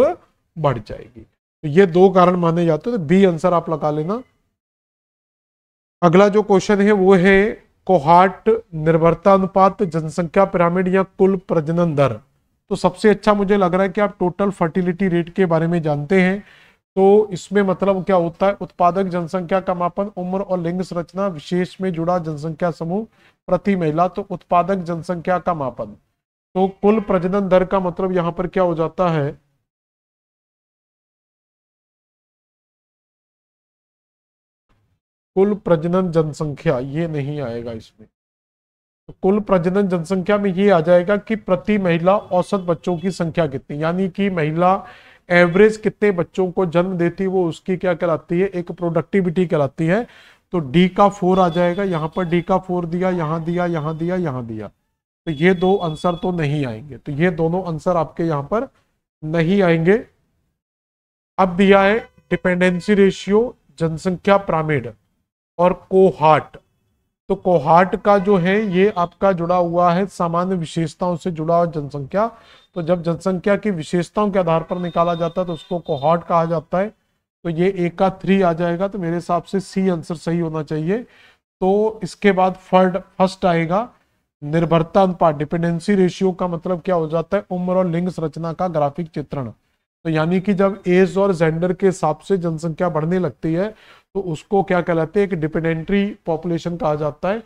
बढ़ जाएगी। तो ये दो कारण माने जाते हैं। तो बी आंसर आप लगा लेना। अगला जो क्वेश्चन है वो है कोहार्ट निर्भरता अनुपात, जनसंख्या पिरामिड या कुल प्रजनन दर। तो सबसे अच्छा मुझे लग रहा है कि आप टोटल फर्टिलिटी रेट के बारे में जानते हैं। तो इसमें मतलब क्या होता है, उत्पादक जनसंख्या का मापन, उम्र और लिंग संरचना विशेष में जुड़ा जनसंख्या समूह प्रति महिला। तो उत्पादक जनसंख्या का मापन, तो कुल प्रजनन दर का मतलब यहां पर क्या हो जाता है, कुल प्रजनन जनसंख्या, ये नहीं आएगा इसमें। तो कुल प्रजनन जनसंख्या में ये आ जाएगा कि प्रति महिला औसत बच्चों की संख्या कितनी, यानी कि महिला एवरेज कितने बच्चों को जन्म देती है, वो उसकी क्या कहलाती है, एक प्रोडक्टिविटी कहलाती है। तो डी का 4 आ जाएगा, यहाँ पर डी का 4 दिया, यहाँ दिया, यहाँ दिया, यहाँ दिया। तो ये दो आंसर तो नहीं आएंगे, तो ये दोनों आंसर आपके यहाँ पर नहीं आएंगे। अब दिया है डिपेंडेंसी रेशियो, जनसंख्या पिरामिड और कोहार्ट। तो कोहार्ट का जो है ये आपका जुड़ा हुआ है सामान्य विशेषताओं से जुड़ा हुआ जनसंख्या। तो जब जनसंख्या की विशेषताओं के आधार पर निकाला जाता है तो उसको कोहार्ट कहा जाता है। तो ये ए का 3 आ जाएगा, तो मेरे हिसाब से सी आंसर सही होना चाहिए। तो इसके बाद फर्स्ट आएगा निर्भरता अनुपात, डिपेंडेंसी रेशियो का मतलब क्या हो जाता है, उम्र और लिंग संरचना का ग्राफिक चित्रण। तो यानी कि जब एज और जेंडर के हिसाब से जनसंख्या बढ़ने लगती है तो उसको क्या कहलाते हैं, एक डिपेंडेंट्री पॉपुलेशन कहा जाता है।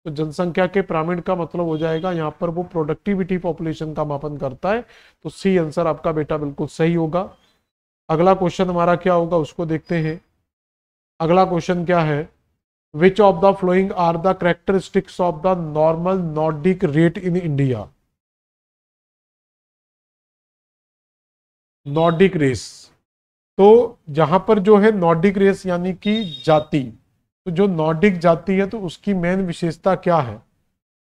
तो जनसंख्या के पिरामिड का मतलब हो जाएगा यहाँ पर वो प्रोडक्टिविटी पॉपुलेशन का मापन करता है। तो सी आंसर आपका बेटा बिल्कुल सही होगा। अगला क्वेश्चन हमारा क्या होगा उसको देखते हैं। अगला क्वेश्चन क्या है, which of the following are the characteristics of the normal Nordic rate in India. Nordic race, तो जहां पर जो है नॉर्डिक रेस यानी कि जाति, तो जो नॉर्डिक जाति है तो उसकी मेन विशेषता क्या है,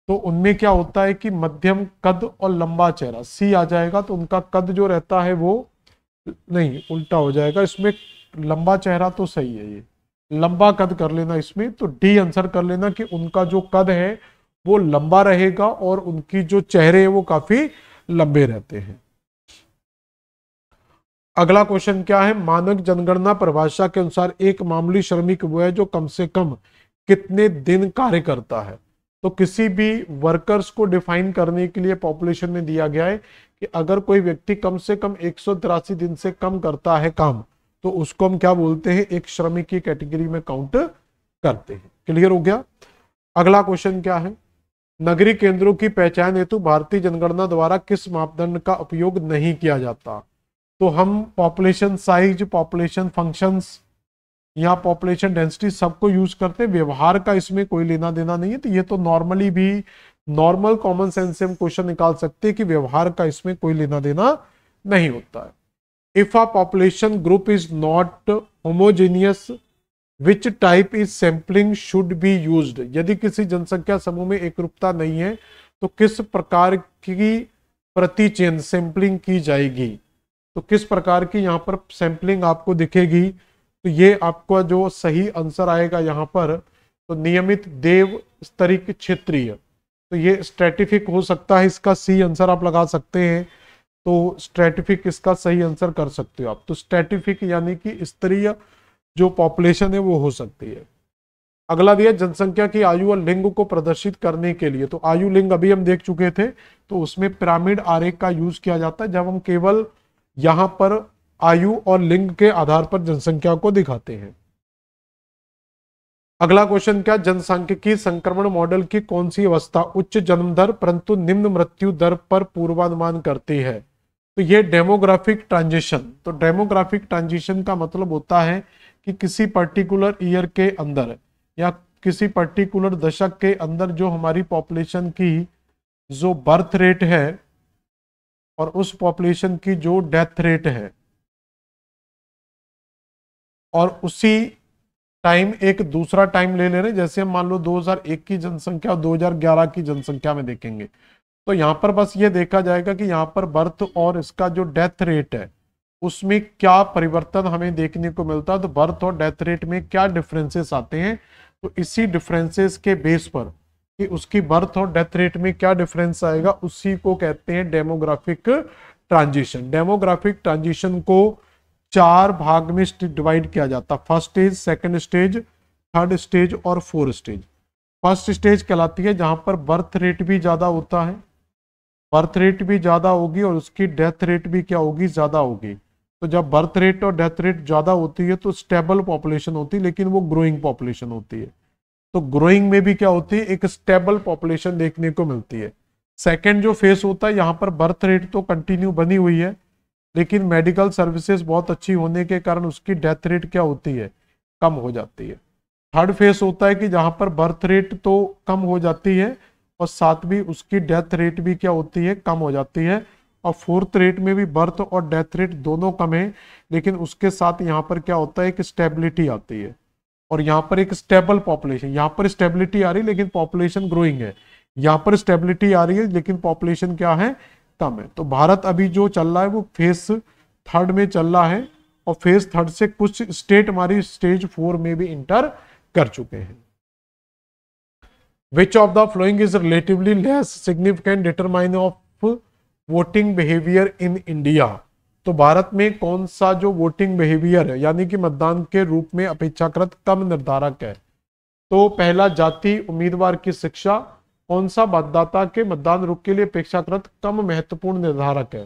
तो उनमें क्या होता है कि मध्यम कद और लंबा चेहरा, सी आ जाएगा। तो उनका कद जो रहता है वो नहीं, उल्टा हो जाएगा, इसमें लंबा चेहरा तो सही है, ये लंबा कद कर लेना इसमें। तो डी आंसर कर लेना कि उनका जो कद है वो लंबा रहेगा और उनकी जो चेहरे है वो काफी लंबे रहते हैं। अगला क्वेश्चन क्या है, मानक जनगणना परिभाषा के अनुसार एक मामूली श्रमिक वो है जो कम से कम कितने दिन कार्य करता है। तो किसी भी वर्कर्स को डिफाइन करने के लिए पॉपुलेशन में दिया गया है कि अगर कोई व्यक्ति कम से कम 183 दिन से कम करता है काम, तो उसको हम क्या बोलते हैं, एक श्रमिक की कैटेगरी में काउंट करते हैं। क्लियर हो गया। अगला क्वेश्चन क्या है, नगरीय केंद्रों की पहचान हेतु भारतीय जनगणना द्वारा किस मापदंड का उपयोग नहीं किया जाता। तो हम पॉपुलेशन साइज, पॉपुलेशन फंक्शंस या पॉपुलेशन डेंसिटी सबको यूज करते हैं, व्यवहार का इसमें कोई लेना देना नहीं है। तो ये तो नॉर्मली भी नॉर्मल कॉमन सेंस से हम क्वेश्चन निकाल सकते हैं कि व्यवहार का इसमें कोई लेना देना नहीं होता है। If a population group is not homogeneous, which type is sampling should be used. यदि किसी जनसंख्या समूह में एकरूपता नहीं है तो किस प्रकार की प्रतिचयन सैंपलिंग की जाएगी। तो किस प्रकार की यहाँ पर सैंपलिंग आपको दिखेगी, तो ये आपका जो सही आंसर आएगा यहाँ पर, तो नियमित देव स्तरिक क्षेत्रीय, तो ये स्ट्रेटिफिक हो सकता है, इसका सी आंसर आप लगा सकते हैं। तो स्ट्रेटिफिक इसका सही आंसर कर सकते हो आप। तो स्ट्रेटिफिक यानी कि स्तरीय जो पॉपुलेशन है वो हो सकती है। अगला दिया जनसंख्या की आयु और लिंग को प्रदर्शित करने के लिए, तो आयु लिंग अभी हम देख चुके थे, तो उसमें पिरामिड आरेख का यूज किया जाता है जब हम केवल यहां पर आयु और लिंग के आधार पर जनसंख्या को दिखाते हैं। अगला क्वेश्चन क्या, जनसांख्यिकी संक्रमण मॉडल की कौन सी अवस्था उच्च जन्म दर परंतु निम्न मृत्यु दर पर पूर्वानुमान करती है। तो ये डेमोग्राफिक ट्रांजिशन, तो डेमोग्राफिक ट्रांजिशन का मतलब होता है कि किसी पर्टिकुलर ईयर के अंदर या किसी पर्टिकुलर दशक के अंदर जो हमारी पॉपुलेशन की जो बर्थ रेट है और उस पॉपुलेशन की जो डेथ रेट है, और उसी टाइम एक दूसरा टाइम ले रहे हैं, जैसे हम मान लो 2001 की जनसंख्या और 2011 की जनसंख्या में देखेंगे, तो यहां पर बस ये देखा जाएगा कि यहां पर बर्थ और इसका जो डेथ रेट है उसमें क्या परिवर्तन हमें देखने को मिलता है, तो बर्थ और डेथ रेट में क्या डिफरेंसेस आते हैं, तो इसी डिफरेंसेस के बेस पर कि उसकी बर्थ और डेथ रेट में क्या डिफरेंस आएगा, उसी को कहते हैं डेमोग्राफिक ट्रांजिशन। डेमोग्राफिक ट्रांजिशन को 4 भाग में डिवाइड किया जाता, first stage, second stage, third stage और फोर्थ स्टेज। फर्स्ट स्टेज कहलाती है जहां पर बर्थ रेट भी ज्यादा होता है, बर्थ रेट भी ज्यादा होगी और उसकी डेथ रेट भी क्या होगी, ज्यादा होगी। तो जब बर्थ रेट और डेथ रेट ज्यादा होती है तो स्टेबल पॉपुलेशन होती है, लेकिन वो ग्रोइंग पॉपुलेशन होती है। तो ग्रोइंग में भी क्या होती है, एक स्टेबल पॉपुलेशन देखने को मिलती है। सेकंड जो फेस होता है, यहाँ पर बर्थ रेट तो कंटिन्यू बनी हुई है, लेकिन मेडिकल सर्विसेज बहुत अच्छी होने के कारण उसकी डेथ रेट क्या होती है, कम हो जाती है। थर्ड फेस होता है कि जहां पर बर्थ रेट तो कम हो जाती है और साथ भी उसकी डेथ रेट भी क्या होती है, कम हो जाती है। और फोर्थ रेट में भी बर्थ और डेथ रेट दोनों कम है, लेकिन उसके साथ यहाँ पर क्या होता है, एक स्टेबिलिटी आती है और यहाँ पर एक स्टेबल पॉपुलेशन, यहाँ पर स्टेबिलिटी आ रही है लेकिन पॉपुलेशन ग्रोइंग है, यहाँ पर स्टेबिलिटी आ रही है लेकिन पॉपुलेशन क्या है, कम है। तो भारत अभी जो चल रहा है वो फेज थर्ड में चल रहा है और फेज थर्ड से कुछ स्टेट हमारी स्टेज 4 में भी इंटर कर चुके हैं। Which of the following is relatively less significant determine of voting behaviour in India. तो भारत में कौन सा जो वोटिंग बिहेवियर है यानी कि मतदान के रूप में अपेक्षाकृत कम निर्धारक है, तो पहला जाति, उम्मीदवार की शिक्षा, कौन सा मतदाता के मतदान रुख के लिए अपेक्षाकृत कम महत्वपूर्ण निर्धारक है।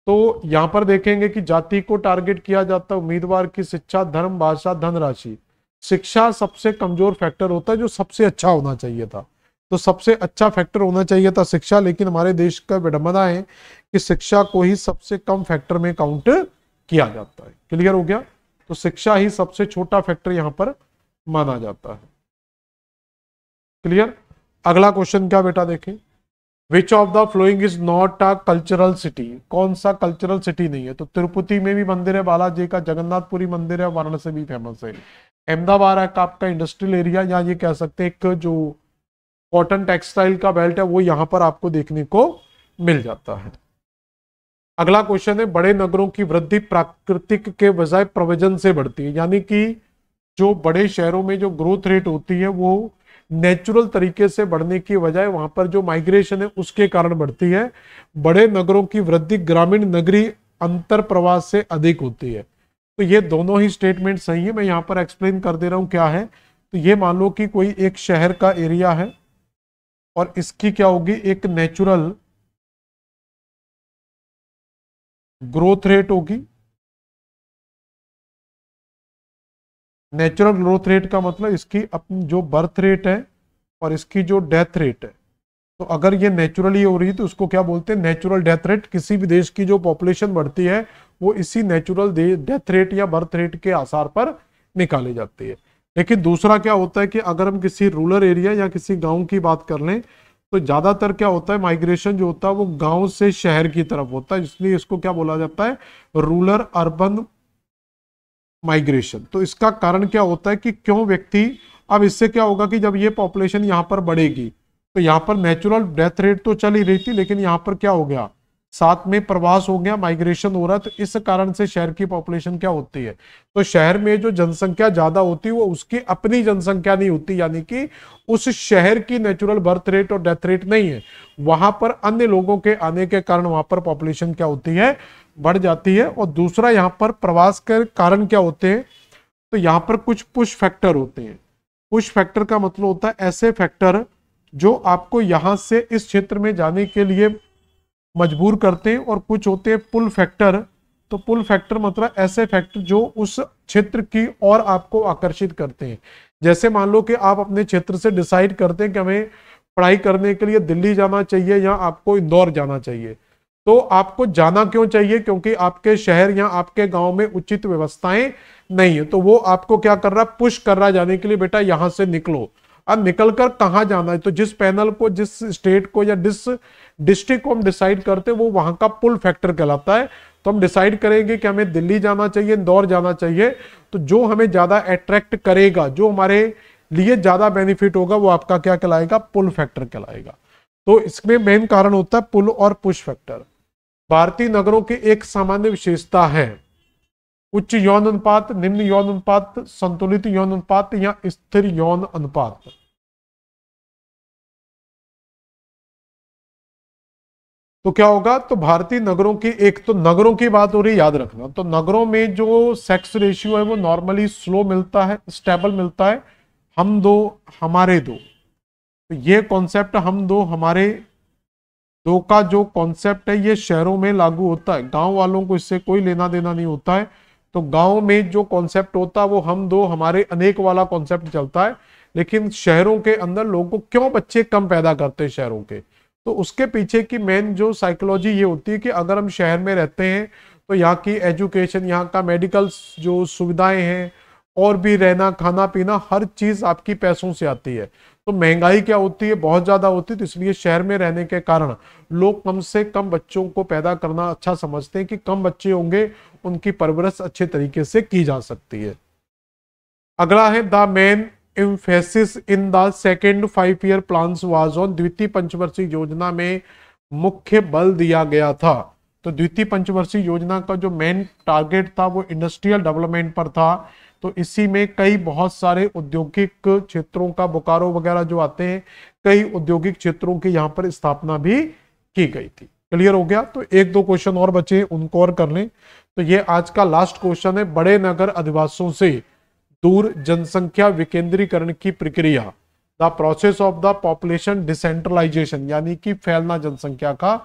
तो यहां पर देखेंगे कि जाति को टारगेट किया जाता है, उम्मीदवार की शिक्षा, धर्म, भाषा, धनराशि। शिक्षा सबसे कमजोर फैक्टर होता है जो सबसे अच्छा होना चाहिए था, तो सबसे अच्छा फैक्टर होना चाहिए था शिक्षा, लेकिन हमारे देश का विडंबना है कि शिक्षा को ही सबसे कम फैक्टर में काउंट किया जाता है। क्लियर हो गया, तो शिक्षा ही सबसे छोटा फैक्टर यहां पर माना जाता है। क्लियर। अगला क्वेश्चन क्या बेटा देखें, विच of the following is not a cultural city. कौन सा कल्चरल सिटी नहीं है, तो तिरुपति में भी मंदिर है बालाजी का, जगन्नाथपुरी मंदिर है, वाराणसी भी फेमस है। अहमदाबाद है आपका इंडस्ट्रियल एरिया, या ये कह सकते हैं एक जो कॉटन टेक्सटाइल का बेल्ट है वो यहां पर आपको देखने को मिल जाता है। अगला क्वेश्चन है, बड़े नगरों की वृद्धि प्राकृतिक के बजाय प्रवचन से बढ़ती है, यानी कि जो बड़े शहरों में जो ग्रोथ रेट होती है वो नेचुरल तरीके से बढ़ने की बजाय वहां पर जो माइग्रेशन है उसके कारण बढ़ती है। बड़े नगरों की वृद्धि ग्रामीण नगरी अंतर प्रवास से अधिक होती है। तो ये दोनों ही स्टेटमेंट सही है, मैं यहां पर एक्सप्लेन कर दे रहा हूं क्या है। तो ये मान लो कि कोई एक शहर का एरिया है और इसकी क्या होगी, एक नेचुरल ग्रोथ रेट होगी। नेचुरल ग्रोथ रेट का मतलब इसकी अपनी जो बर्थ रेट है और इसकी जो डेथ रेट है, तो अगर ये नेचुरली हो रही है तो उसको क्या बोलते हैं, नेचुरल डेथ रेट। किसी भी देश की जो पॉपुलेशन बढ़ती है वो इसी नेचुरल डेथ रेट या बर्थ रेट के आधार पर निकाली जाती है। लेकिन दूसरा क्या होता है कि अगर हम किसी रूरल एरिया या किसी गांव की बात कर लें तो ज्यादातर क्या होता है, माइग्रेशन जो होता है वो गांव से शहर की तरफ होता है, इसलिए इसको क्या बोला जाता है, रूरल अर्बन माइग्रेशन। तो इसका कारण क्या होता है कि क्यों व्यक्ति, अब इससे क्या होगा कि जब ये पॉपुलेशन यहाँ पर बढ़ेगी तो यहाँ पर नेचुरल डेथ रेट तो चल ही रही थी, लेकिन यहाँ पर क्या हो गया, साथ में प्रवास हो गया, माइग्रेशन हो रहा है, तो इस कारण से शहर की पॉपुलेशन क्या होती है, तो शहर में जो जनसंख्या ज्यादा होती है वो उसकी अपनी जनसंख्या नहीं होती, यानी कि उस शहर की नेचुरल बर्थ रेट और डेथ रेट नहीं है, वहां पर अन्य लोगों के आने के कारण वहां पर पॉपुलेशन क्या होती है, बढ़ जाती है। और दूसरा यहाँ पर प्रवास के कारण क्या होते हैं, तो यहाँ पर कुछ पुश फैक्टर होते हैं। पुश फैक्टर का मतलब होता है ऐसे फैक्टर जो आपको यहां से इस क्षेत्र में जाने के लिए मजबूर करते हैं, और कुछ होते हैं पुल फैक्टर। तो पुल फैक्टर मतलब ऐसे फैक्टर जो उस क्षेत्र की ओर आपको आकर्षित करते हैं। जैसे मान लो कि आप अपने क्षेत्र से डिसाइड करते हैं कि हमें पढ़ाई करने के लिए दिल्ली जाना चाहिए या आपको इंदौर जाना चाहिए, तो आपको जाना क्यों चाहिए? क्योंकि आपके शहर या आपके गांव में उचित व्यवस्थाएं नहीं है, तो वो आपको क्या कर रहा है, पुश कर रहा है जाने के लिए, बेटा यहां से निकलो। अब निकलकर कहां जाना है, तो जिस पैनल को, जिस स्टेट को या जिस डिस्ट्रिक्ट को हम डिसाइड करते हैं वो वहां का पुल फैक्टर कहलाता है। तो हम डिसाइड करेंगे कि हमें दिल्ली जाना चाहिए, इंदौर जाना चाहिए, तो जो हमें ज्यादा अट्रैक्ट करेगा, जो हमारे लिए ज्यादा बेनिफिट होगा, वो आपका क्या कहलाएगा, पुल फैक्टर कहलाएगा। तो इसमें मेन कारण होता है पुल और पुश फैक्टर। भारतीय नगरों की एक सामान्य विशेषता है उच्च यौन अनुपात, निम्न यौन अनुपात, संतुलित यौन अनुपात या स्थिर यौन अनुपात। तो क्या होगा, तो भारतीय नगरों की, एक तो नगरों की बात हो रही, याद रखना, तो नगरों में जो सेक्स रेशियो है वो नॉर्मली स्लो मिलता है, स्टेबल मिलता है, हम दो हमारे दो। तो ये कॉन्सेप्ट हम दो हमारे दो का जो कॉन्सेप्ट है ये शहरों में लागू होता है, गांव वालों को इससे कोई लेना देना नहीं होता है। तो गांव में जो कॉन्सेप्ट होता है वो हम दो हमारे अनेक वाला कॉन्सेप्ट चलता है। लेकिन शहरों के अंदर लोगों को क्यों बच्चे कम पैदा करते हैं शहरों के, तो उसके पीछे की मेन जो साइकोलॉजी ये होती है कि अगर हम शहर में रहते हैं तो यहाँ की एजुकेशन, यहाँ का मेडिकल जो सुविधाएं हैं, और भी रहना खाना पीना, हर चीज आपकी पैसों से आती है। तो महंगाई क्या होती है, बहुत ज्यादा होती है। तो इसलिए शहर में रहने के कारण लोग कम से कम बच्चों को पैदा करना अच्छा समझते हैं कि कम बच्चे होंगे, उनकी परवरिश अच्छे तरीके से की जा सकती है। अगला है the main emphasis in the second 5 year plans was on. द्वितीय पंचवर्षीय योजना में मुख्य बल दिया गया था। तो द्वितीय पंचवर्षीय योजना का जो मेन टारगेट था वो इंडस्ट्रियल डेवलपमेंट पर था। तो इसी में कई बहुत सारे औद्योगिक क्षेत्रों का, बोकारो वगैरह जो आते हैं, कई औद्योगिक क्षेत्रों की यहाँ पर स्थापना भी की गई थी। क्लियर हो गया? तो एक दो क्वेश्चन और बचे, उनको और कर लें। तो ये आज का लास्ट क्वेश्चन है, बड़े नगर अधिवासों से दूर जनसंख्या विकेंद्रीकरण की प्रक्रिया, the process of the population decentralisation, यानी कि फैलना जनसंख्या का,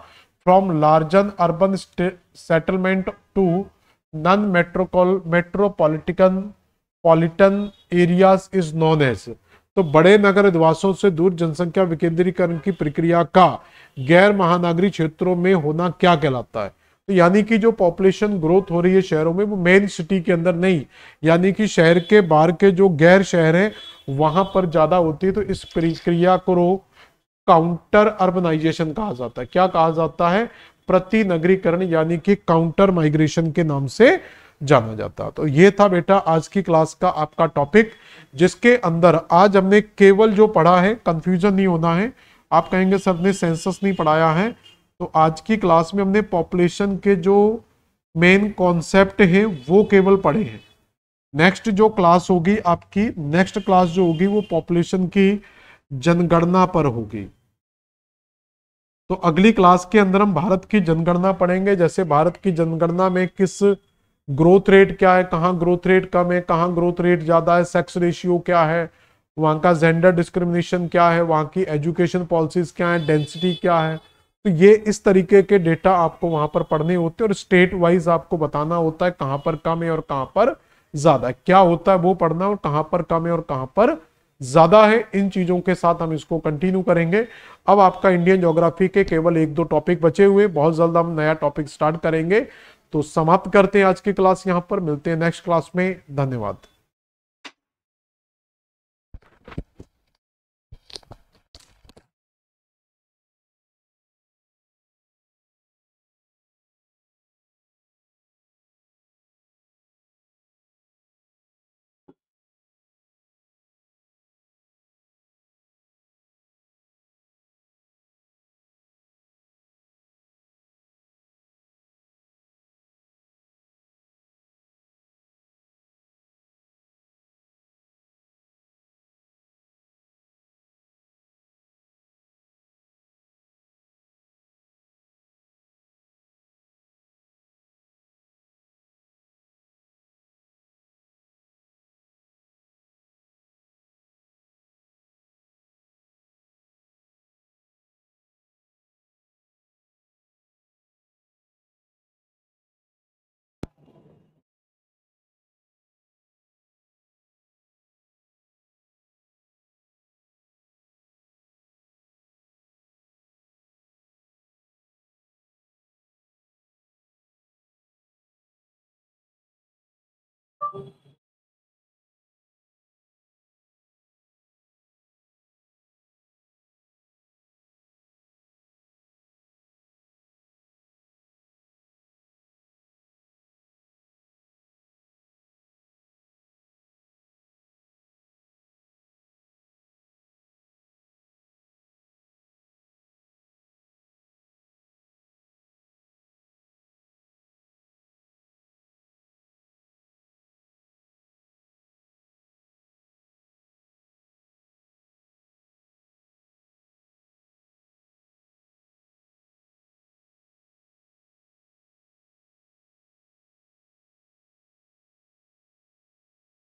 from larger urban settlement to non metropolitan areas is known as. तो बड़े नगर अधिवासों से दूर जनसंख्या विकेंद्रीकरण की प्रक्रिया का गैर महानगरीय क्षेत्रों में होना क्या कहलाता है? तो यानी कि जो पॉपुलेशन ग्रोथ हो रही है शहरों में वो मेन सिटी के अंदर नहीं, यानी कि शहर के बाहर के जो गैर शहर हैं वहां पर ज्यादा होती है। तो इस प्रक्रिया को काउंटर अर्बनाइजेशन कहा जाता है। क्या कहा जाता है? प्रति नगरीकरण, यानी कि काउंटर माइग्रेशन के नाम से जाना जाता है। तो ये था बेटा आज की क्लास का आपका टॉपिक, जिसके अंदर आज हमने केवल जो पढ़ा है, कंफ्यूजन नहीं होना है। आप कहेंगे सर ने सेंसस नहीं पढ़ाया है, तो आज की क्लास में हमने पॉपुलेशन के जो मेन कॉन्सेप्ट हैं वो केवल पढ़े हैं। नेक्स्ट जो क्लास होगी आपकी, नेक्स्ट क्लास जो होगी वो पॉपुलेशन की जनगणना पर होगी। तो अगली क्लास के अंदर हम भारत की जनगणना पढ़ेंगे, जैसे भारत की जनगणना में किस ग्रोथ रेट क्या है, कहाँ ग्रोथ रेट कम है, कहाँ ग्रोथ रेट ज्यादा है, सेक्स रेशियो क्या है, वहाँ का जेंडर डिस्क्रिमिनेशन क्या है, वहाँ की एजुकेशन पॉलिसीज क्या है, डेंसिटी क्या है। तो ये इस तरीके के डेटा आपको वहां पर पढ़ने होते हैं, और स्टेट वाइज आपको बताना होता है कहाँ पर कम है और कहाँ पर ज्यादा है। क्या होता है वो पढ़ना, और कहाँ पर कम है और कहाँ पर ज्यादा है। इन चीजों के साथ हम इसको कंटिन्यू करेंगे। अब आपका इंडियन ज्योग्राफी के केवल एक दो टॉपिक बचे हुए, बहुत जल्द हम नया टॉपिक स्टार्ट करेंगे। तो समाप्त करते हैं आज की क्लास, यहां पर मिलते हैं नेक्स्ट क्लास में। धन्यवाद।